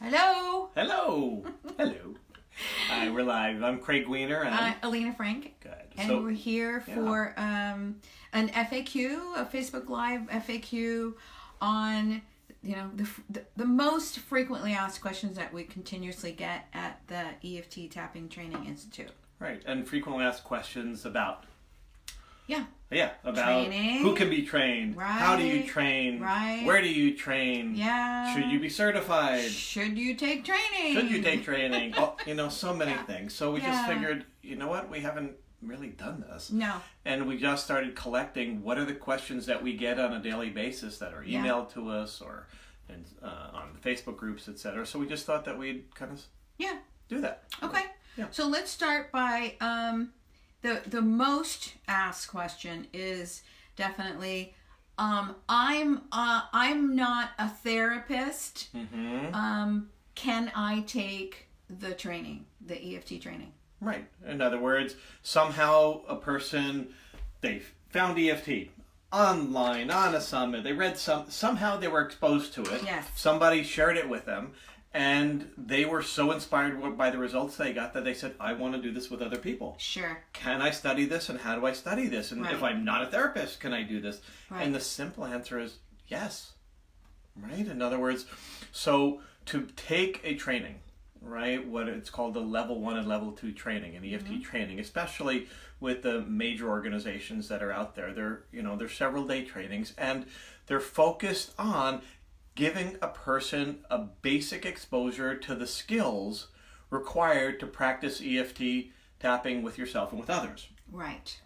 Hello. Hello. Hello. Hi, we're live. I'm Craig Weiner. And Alina Frank. Good. And we're here for an FAQ, a Facebook Live FAQ on, the most frequently asked questions that we continuously get at the EFT Tapping Training Institute. Right. And frequently asked questions about. Yeah, about training. Who can be trained? Right. How do you train? Right. Where do you train? Yeah. Should you be certified? Should you take training? Should you take training? So many things. So we just Yeah. figured, you know what? We haven't really done this. No. And we just started collecting what are the questions that we get on a daily basis that are emailed to us or on the Facebook groups, etc. So we just thought that we'd kind of do that. Okay. Yeah. So let's start by the most asked question is definitely I'm not a therapist. Mm-hmm. Can I take the training, the EFT training? Right. In other words, somehow a person, they found EFT online on a summit. They read somehow they were exposed to it. Yes. Somebody shared it with them. And they were so inspired by the results they got that they said, I want to do this with other people. Sure. Can I study this, and how do I study this? And Right. if I'm not a therapist, can I do this? Right. And the simple answer is yes. Right? In other words, so to take a training, right, what it's called the level 1 and level 2 training, and EFT training, especially with the major organizations that are out there, they're several day trainings, and they're focused on giving a person a basic exposure to the skills required to practice EFT tapping with yourself and with others. Right.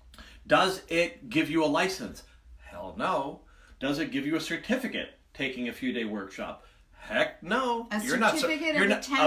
Does it give you a license? Hell no. Does it give you a certificate taking a few-day workshop? Heck no. You're not of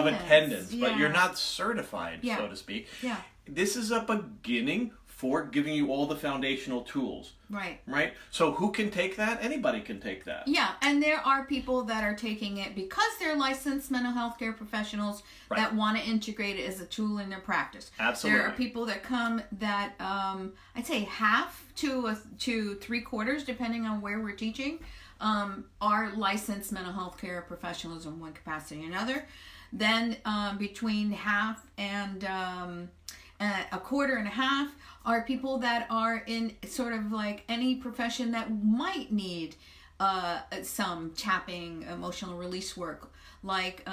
attendance, yeah. but you're not certified, Yeah. so to speak. Yeah. This is a beginning for giving you all the foundational tools. Right. Right? So who can take that? Anybody can take that. Yeah, and there are people that are taking it because they're licensed mental health care professionals that want to integrate it as a tool in their practice. Absolutely. There are people that come that I'd say half to 3/4, depending on where we're teaching, are licensed mental health care professionals in one capacity or another. Then between half and a quarter and a half are people that are in sort of like any profession that might need some tapping, emotional release work, like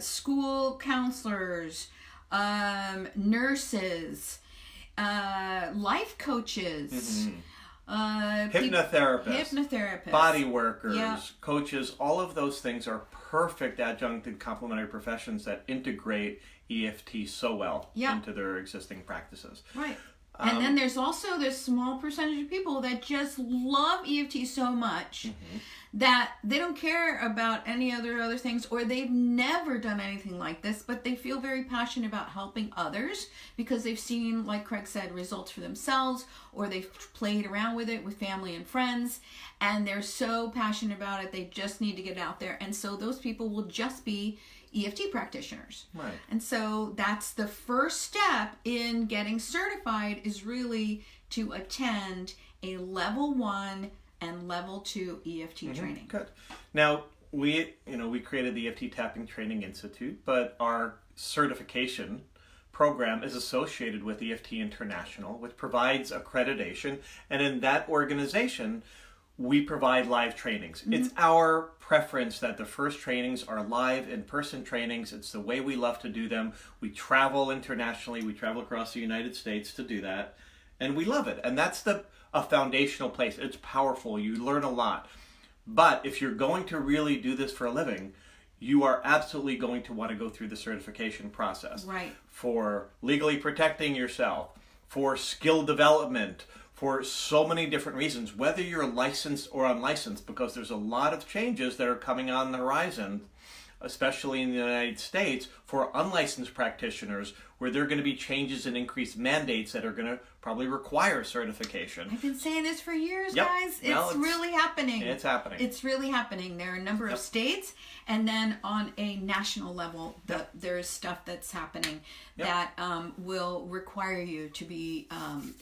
school counselors, nurses, life coaches, hypnotherapists, body workers, Yeah. coaches. All of those things are perfect adjuncted complementary professions that integrate EFT so well into their existing practices. Right. And then there's also this small percentage of people that just love EFT so much that they don't care about any other things, or they've never done anything like this, but they feel very passionate about helping others because they've seen, like Craig said, results for themselves, or they've played around with it with family and friends, and they're so passionate about it, they just need to get out there. And so those people will just be EFT practitioners. Right. And so that's the first step in getting certified, is really to attend a level 1 and level 2 EFT training. Good. Now, we created the EFT Tapping Training Institute, but our certification program is associated with EFT International, which provides accreditation, and in that organization we provide live trainings. It's our preference that the first trainings are live, in-person trainings. It's the way we love to do them. We travel internationally. We travel across the United States to do that, and we love it. And that's a foundational place. It's powerful. You learn a lot. But if you're going to really do this for a living, you are absolutely going to want to go through the certification process. Right. For legally protecting yourself, for skill development, for so many different reasons, whether you're licensed or unlicensed, because there's a lot of changes that are coming on the horizon, especially in the United States, for unlicensed practitioners, where there are going to be changes and increased mandates that are going to probably require certification. I've been saying this for years, Yep. guys. Well, It's really happening. It's happening. It's really happening. There are a number of states, and then on a national level, there's stuff that's happening that will require you to be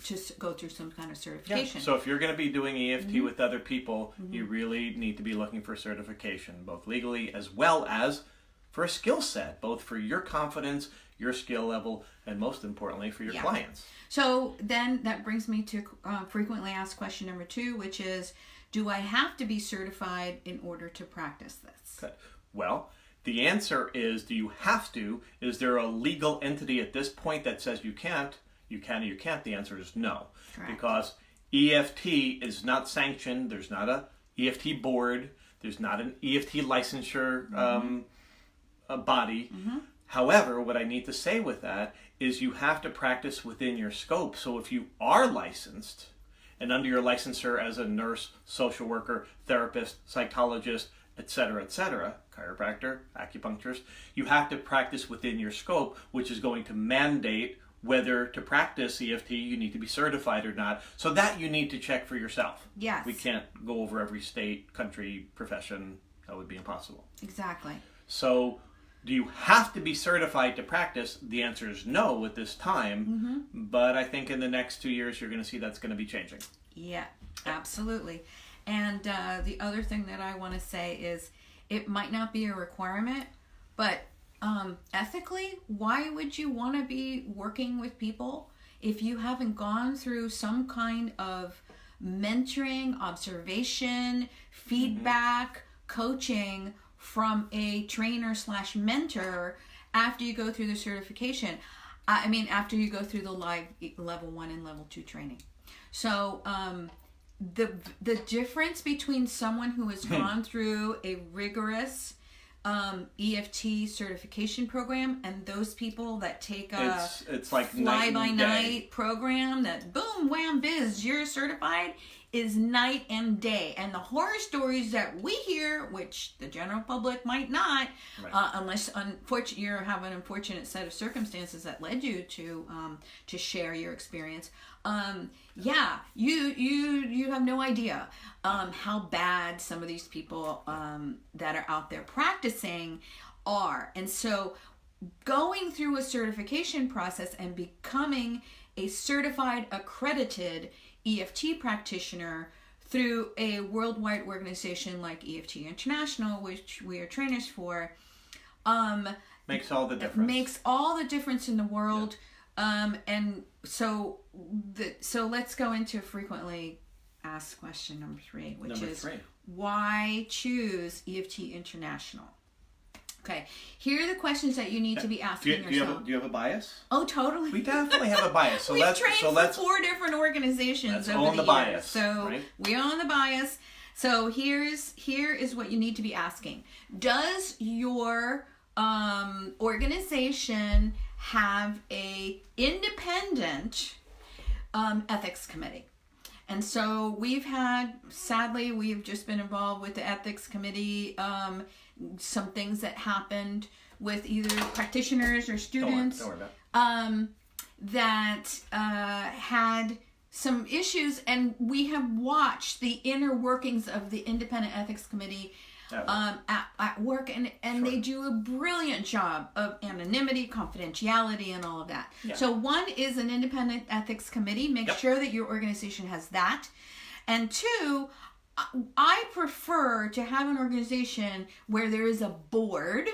to go through some kind of certification. So if you're going to be doing EFT with other people, you really need to be looking for certification, both legally as well as for a skill set, both for your confidence, your skill level, and most importantly for your clients. So then that brings me to frequently asked question number 2, which is, do I have to be certified in order to practice this? Okay. Well, the answer is, do you have to? Is there a legal entity at this point that says you can't? You can or you can't? The answer is no. Correct. Because EFT is not sanctioned. There's not a EFT board. There's not an EFT licensure body. However, what I need to say with that is you have to practice within your scope. So if you are licensed and under your licensure as a nurse, social worker, therapist, psychologist, etc., chiropractor, acupuncturist, you have to practice within your scope, which is going to mandate whether to practice EFT you need to be certified or not. So that you need to check for yourself. Yes. We can't go over every state, country, profession. That would be impossible. Exactly. So do you have to be certified to practice? The answer is no at this time. But I think in the next 2 years, you're going to see that's going to be changing. Yeah, absolutely. And the other thing that I want to say is it might not be a requirement, but ethically, why would you want to be working with people if you haven't gone through some kind of mentoring, observation, feedback, coaching from a trainer / mentor after you go through the certification? I mean, after you go through the live level 1 and level 2 training. So the difference between someone who has gone through a rigorous EFT certification program and those people that take a it's like fly-by-night program that boom, wham, biz, you're certified, is night and day. And the horror stories that we hear, which the general public might not, unless you have an unfortunate set of circumstances that led you to share your experience. You have no idea how bad some of these people that are out there practicing are. And so going through a certification process and becoming a certified, accredited EFT practitioner through a worldwide organization like EFT International, which we are trainers for, makes all the difference. Makes all the difference in the world. And so let's go into frequently asked question number 3, which is why choose EFT International? Okay, here are the questions that you need to be asking yourself. Do you have a bias? Oh, totally. We definitely have a bias. So We've trained for 4 different organizations over the years. Bias, so we own the bias. So here is what you need to be asking. Does your organization have a independent ethics committee? And so sadly, we've just been involved with the ethics committee. Some things that happened with either practitioners or students don't worry about that had some issues, and we have watched the inner workings of the independent ethics committee at work, and they do a brilliant job of anonymity, confidentiality, and all of that. So 1 is an independent ethics committee. Make sure that your organization has that. And 2, I prefer to have an organization where there is a board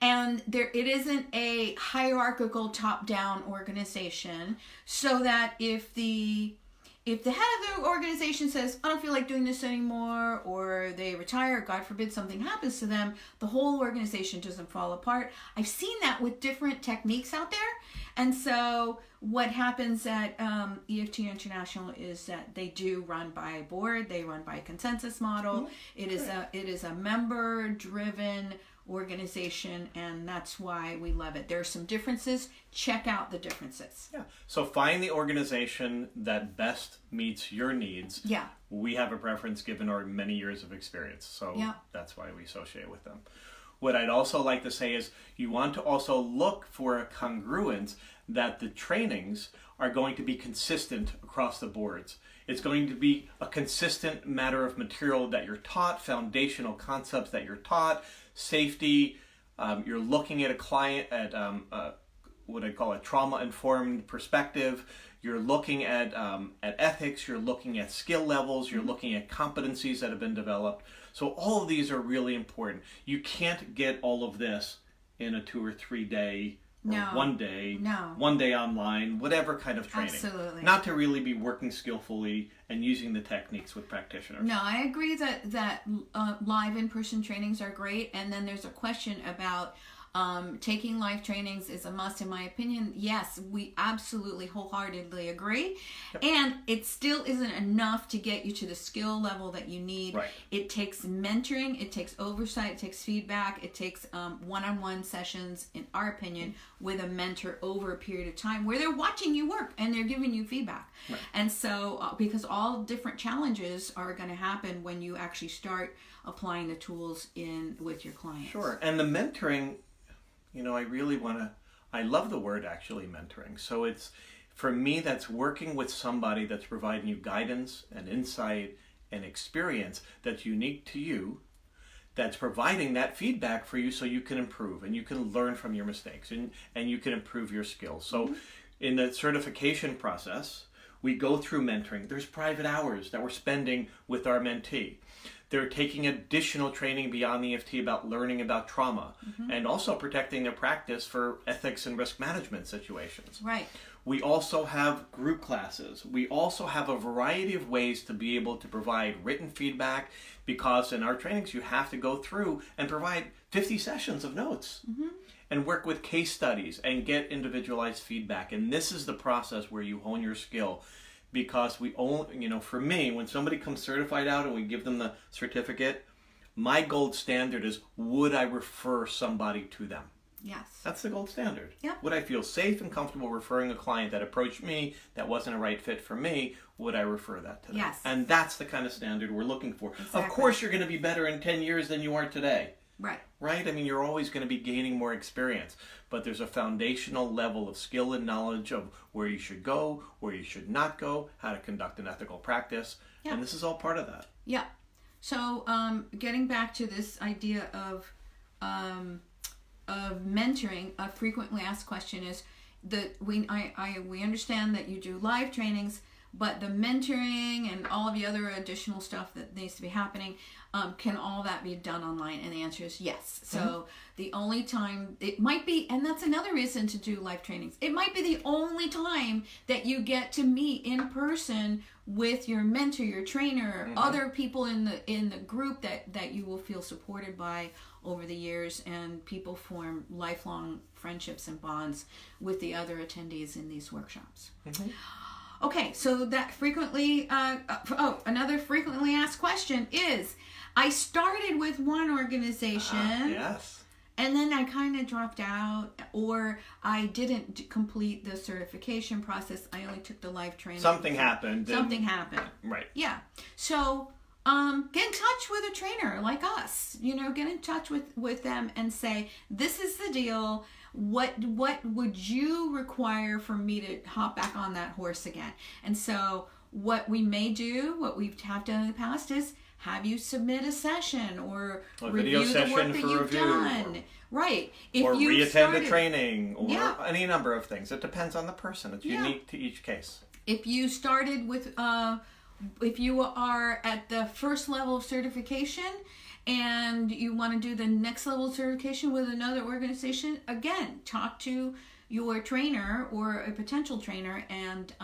and it isn't a hierarchical top-down organization, so that if the head of the organization says, I don't feel like doing this anymore, or they retire, God forbid something happens to them, the whole organization doesn't fall apart. I've seen that with different techniques out there. And so what happens at EFT International is that they do run by a board, they run by a consensus model. It is a member-driven organization, and that's why we love it. There are some differences. Check out the differences. So find the organization that best meets your needs. We have a preference given our many years of experience, so that's why we associate with them. what I'd also like to say is you want to also look for a congruence that the trainings are going to be consistent across the boards. It's going to be a consistent matter of material that you're taught, foundational concepts that you're taught, safety. You're looking at a client at what I call a trauma-informed perspective. You're looking at ethics. You're looking at skill levels. You're looking at competencies that have been developed. So all of these are really important. You can't get all of this in a 2 or 3 day, or 1 day, 1 day online, whatever kind of training. Absolutely. Not to really be working skillfully and using the techniques with practitioners. No, I agree that live in-person trainings are great. And then there's a question about taking live trainings is a must, in my opinion. Yes, we absolutely wholeheartedly agree. Yep. And it still isn't enough to get you to the skill level that you need. Right. It takes mentoring, it takes oversight, it takes feedback, it takes one-on-one sessions, in our opinion, with a mentor over a period of time where they're watching you work and they're giving you feedback. Right. And so, because all different challenges are going to happen when you actually start applying the tools in with your clients. Sure. And the mentoring, I love the word actually, mentoring. So it's, for me, that's working with somebody that's providing you guidance and insight and experience that's unique to you, that's providing that feedback for you so you can improve and you can learn from your mistakes and you can improve your skills. So in the certification process, we go through mentoring. There's private hours that we're spending with our mentee. They're taking additional training beyond the EFT about learning about trauma and also protecting their practice for ethics and risk management situations. Right. We also have group classes. We also have a variety of ways to be able to provide written feedback, because in our trainings you have to go through and provide 50 sessions of notes and work with case studies and get individualized feedback. And this is the process where you hone your skill. Because we only, for me, when somebody comes certified out and we give them the certificate, my gold standard is, would I refer somebody to them? Yes. That's the gold standard. Yep. Would I feel safe and comfortable referring a client that approached me that wasn't a right fit for me? Would I refer that to them? Yes. And that's the kind of standard we're looking for. Exactly. Of course you're going to be better in 10 years than you are today. Right. Right? I mean, you're always going to be gaining more experience, but there's a foundational level of skill and knowledge of where you should go, where you should not go, how to conduct an ethical practice, and this is all part of that. Yeah. So, getting back to this idea of mentoring, a frequently asked question is that we understand that you do live trainings, but the mentoring and all of the other additional stuff that needs to be happening, can all that be done online? And the answer is yes. So the only time it might be, and that's another reason to do live trainings, it might be the only time that you get to meet in person with your mentor, your trainer, other people in the group that you will feel supported by over the years, and people form lifelong friendships and bonds with the other attendees in these workshops. Okay, so that another frequently asked question is, I started with one organization, yes, and then I kind of dropped out, or I didn't complete the certification process. I only took the live training. Something happened. Right. Yeah. So get in touch with a trainer like us. Get in touch with them and say, this is the deal. What would you require for me to hop back on that horse again? And so what we may do, what we have done in the past, is have you submit a session or a review video session the work that for you've review, done. Right. Or re-attend a training, or any number of things. It depends on the person. It's unique to each case. If you started with, if you are at the first level of certification and you want to do the next level of certification with another organization, again, talk to your trainer or a potential trainer and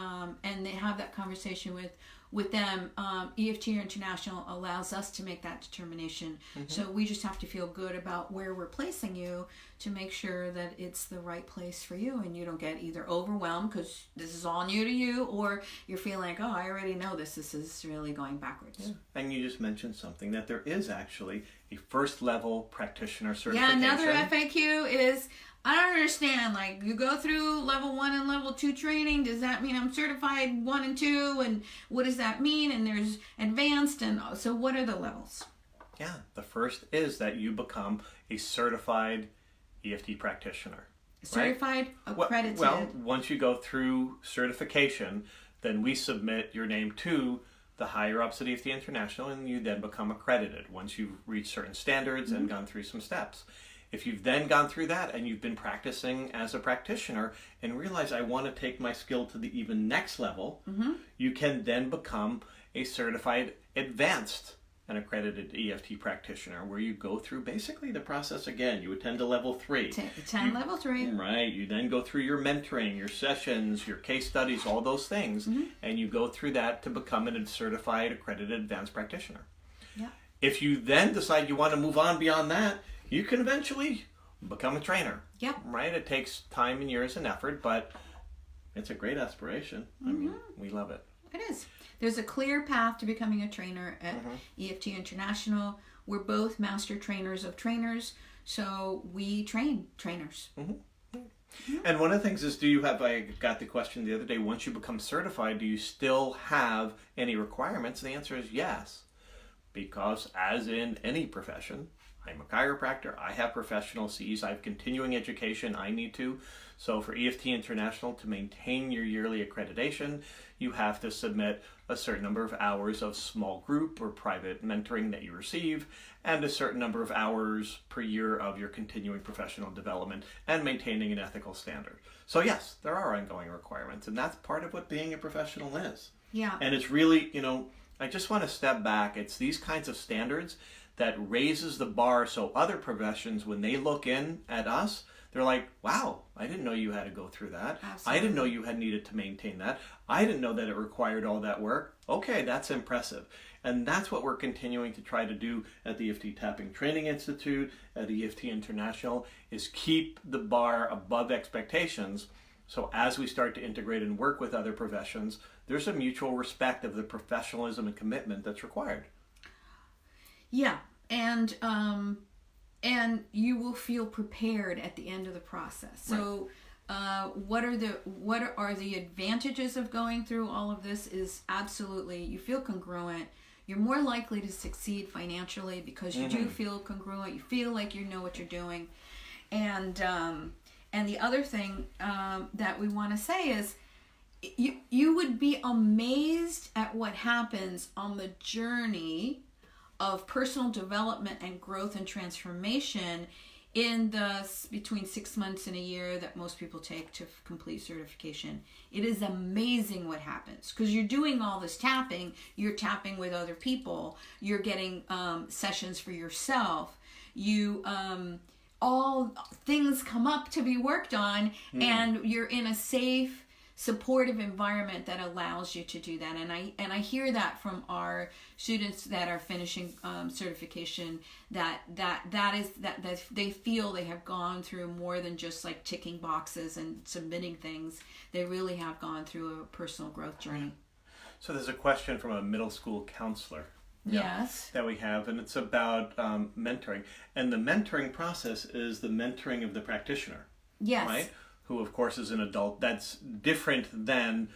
they have that conversation with them. EFT International allows us to make that determination. So we just have to feel good about where we're placing you to make sure that it's the right place for you and you don't get either overwhelmed because this is all new to you, or you're feeling like, oh, I already know this is really going backwards. Yeah. And you just mentioned something, that there is actually a first level practitioner certification. Yeah, another FAQ is, I don't understand, like, you go through level 1 and level 2 training, does that mean I'm certified 1 and 2, and what does that mean? And there's advanced, and so what are the levels? Yeah, the first is that you become a certified EFT practitioner. Certified, right? accredited. Well, once you go through certification, then we submit your name to the higher ups at EFT International, and you then become accredited once you've reached certain standards and gone through some steps. If you've then gone through that and you've been practicing as a practitioner and realize I want to take my skill to the even next level, you can then become a certified advanced and accredited EFT practitioner, where you go through basically the process again. You attend to level 3. Level 3. Right. You then go through your mentoring, your sessions, your case studies, all those things, and you go through that to become a certified accredited advanced practitioner. Yeah. If you then decide you want to move on beyond that, you can eventually become a trainer. Yep. Right? It takes time and years and effort, but it's a great aspiration. I mean, we love it. It is. There's a clear path to becoming a trainer at EFT International. We're both master trainers of trainers, so we train trainers. And one of the things is, I got the question the other day, once you become certified, do you still have any requirements? And the answer is yes. Because as in any profession, I'm a chiropractor, I have professional Cs, I have continuing education I need to. So for EFT International, to maintain your yearly accreditation, you have to submit a certain number of hours of small group or private mentoring that you receive, and a certain number of hours per year of your continuing professional development and maintaining an ethical standard. So yes, there are ongoing requirements, and that's part of what being a professional is. Yeah. And it's really, I just want to step back. It's these kinds of standards that raises the bar, so other professions, when they look in at us, they're like, wow, I didn't know you had to go through that. Absolutely. I didn't know you had needed to maintain that. I didn't know that it required all that work. Okay, that's impressive. And that's what we're continuing to try to do at the EFT Tapping Training Institute, at EFT International, is keep the bar above expectations. So as we start to integrate and work with other professions, there's a mutual respect of the professionalism and commitment that's required. Yeah, and you will feel prepared at the end of the process. So, what are the advantages of going through all of this? Is absolutely, you feel congruent. You're more likely to succeed financially because you do feel congruent. You feel like you know what you're doing, and the other thing that we want to say is, you would be amazed at what happens on the journey of personal development and growth and transformation in the between 6 months and a year that most people take to complete certification. It is amazing what happens because you're doing all this tapping, you're tapping with other people, you're getting sessions for yourself, you all things come up to be worked on, and you're in a safe, supportive environment that allows you to do that. And I hear that from our students that are finishing certification, that they feel they have gone through more than just like ticking boxes and submitting things. They really have gone through a personal growth journey. So there's a question from a middle school counselor. Yes. That we have, and it's about mentoring. And the mentoring process is the mentoring of the practitioner. Yes. Right? Who, of course, is an adult. That's different than,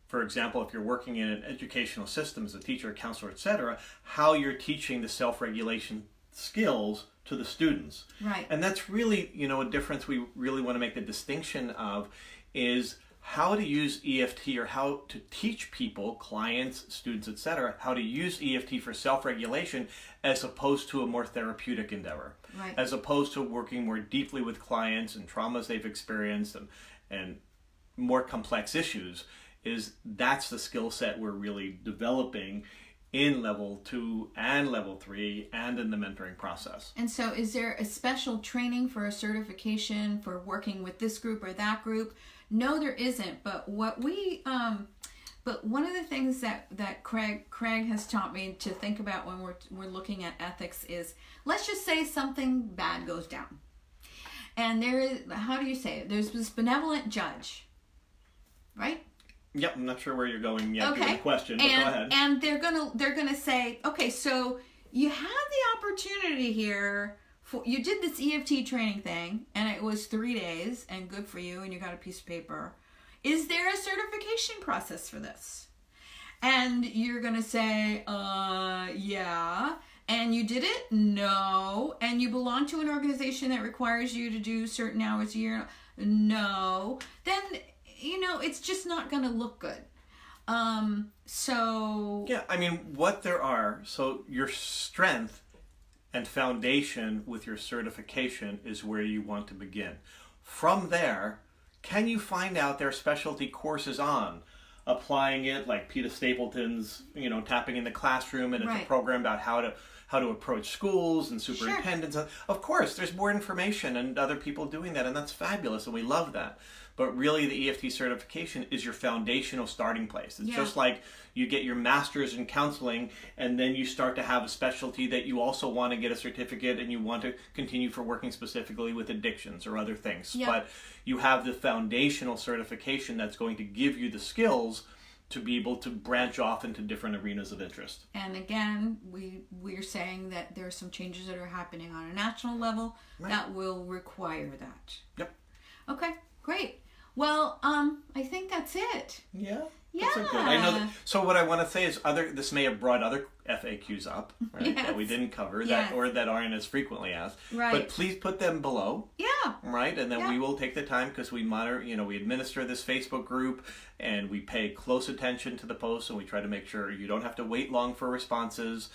for example, if you're working in an educational system as a teacher, a counselor, etc., how you're teaching the self-regulation skills to the students. Right. And that's really, a difference we really want to make the distinction of is how to use EFT, or how to teach people, clients, students, etc., how to use EFT for self-regulation as opposed to a more therapeutic endeavor. Right. As opposed to working more deeply with clients and traumas they've experienced and more complex issues. That's the skill set we're really developing in level 2 and level 3 and in the mentoring process. And so is there a special training for a certification for working with this group or that group? No, there isn't. But what but one of the things that Craig has taught me to think about when we're looking at ethics is, let's just say something bad goes down. And there is, how do you say it? There's this benevolent judge, right? Yep, I'm not sure where you're going yet okay. with the question, but go ahead. And they're gonna say, okay, so you had the opportunity here. You did this EFT training thing, and it was 3 days, and good for you, and you got a piece of paper. Is there a certification process for this? And you're going to say, yeah. and you did it? No. And you belong to an organization that requires you to do certain hours a year? No. Then, it's just not going to look good. Yeah, I mean, what there are, so your strength and foundation with your certification is where you want to begin. From there, can you find out their specialty courses on applying it, like Peter Stapleton's, tapping in the classroom, and it's a program about how to approach schools and superintendents. Sure. Of course, there's more information and other people doing that, and that's fabulous, and we love that. But really, the EFT certification is your foundational starting place. It's just like you get your master's in counseling, and then you start to have a specialty that you also want to get a certificate, and you want to continue for working specifically with addictions or other things. Yeah. But you have the foundational certification that's going to give you the skills to be able to branch off into different arenas of interest. And again, we're saying that there are some changes that are happening on a national level that will require that. Yep. Okay, great. Well, I think that's it. Yeah. That's good. I know that, so what I want to say is this may have brought other FAQs up, right, that we didn't cover or that aren't as frequently asked. Right. But please put them below. Yeah. Right? And then we will take the time, because we monitor, we administer this Facebook group, and we pay close attention to the posts, and we try to make sure you don't have to wait long for responses.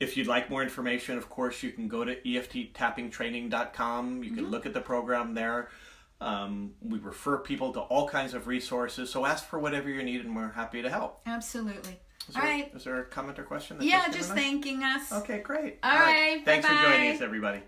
If you'd like more information, of course, you can go to EFTtappingtraining.com. You can look at the program there. We refer people to all kinds of resources, so ask for whatever you need, and we're happy to help. Absolutely. Is there a comment or question? Just thanking us. Okay, great. All right. Thanks for joining us, everybody.